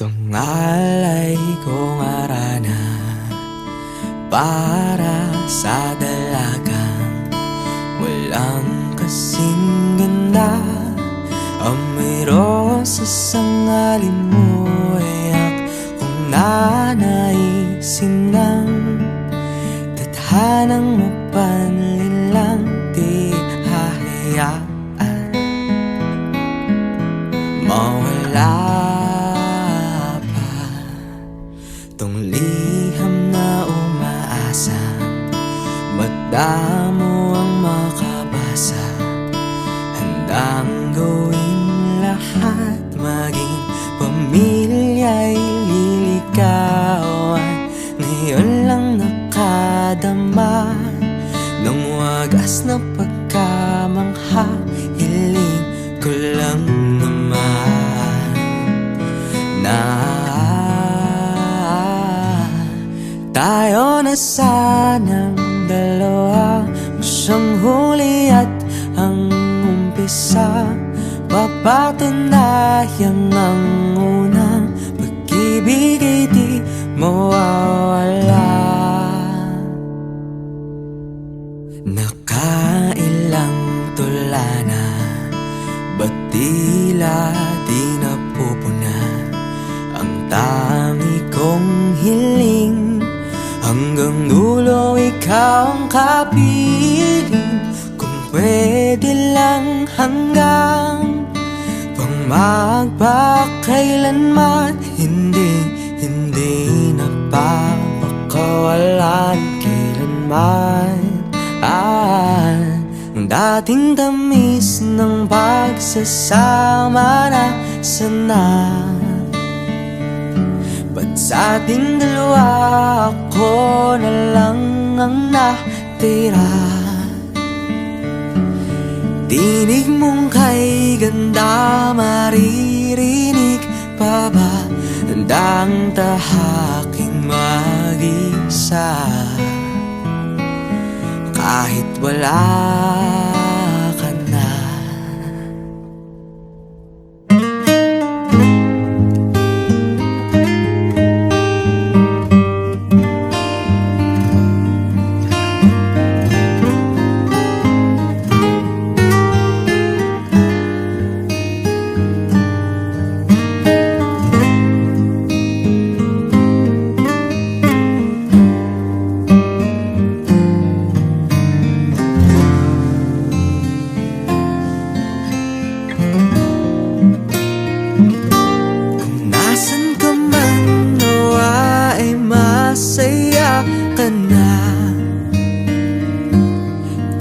Itong alay kong arana para sa dalagang walang kasing ganda. Amoy rosas ang alin mo ay kung nanaisin ng tadhanang mapanlin lang, di hahayaan mawala pa tong liham na umaasa. Magdamo ang makabasa, handang gawin lahat, maging pamilya'y liligawan. Ngayon lang nakadama ng wagas na pagkamangha. Hiling ko lang naman na tayo na sanang dalawa, siyang huli at ang umpisa. Papatunayan ang unang pag-ibig ay di mawawala. Nakailang tula na, ba't tila di napupuna ang tangi kong hiling? Hanggang dulo ikaw ang kapiling. Kung pwede lang hanggang magpakailanman, hindi na papakawalan kailanman. Ang dating tamis ng pagsasama na sana. Ba't sa ating dalawa ako na lang ang natira? Tinig mong kay ganda, maririnig pa ba? Handang tahaking mag-isa kahit wala ka na.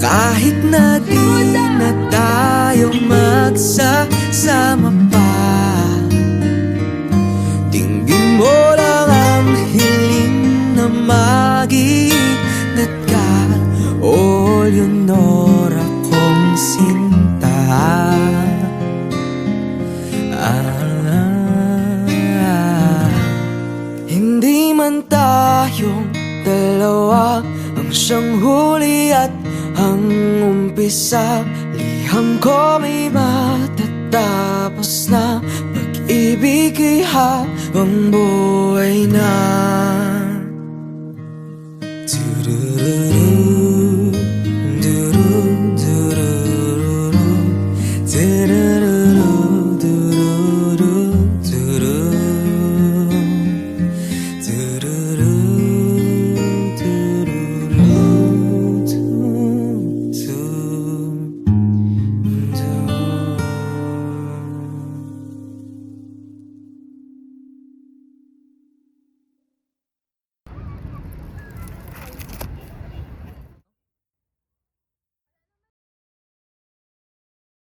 Kahit na di na tayo magsasama pa, tingin mo lang ang hiling na mag-iingat ka. All yun ora kong sinta. Hindi man tayong dalawa ang siyang huli at ang umpisa. Liham ko may matatapos na, pag-ibig ay habang buhay na.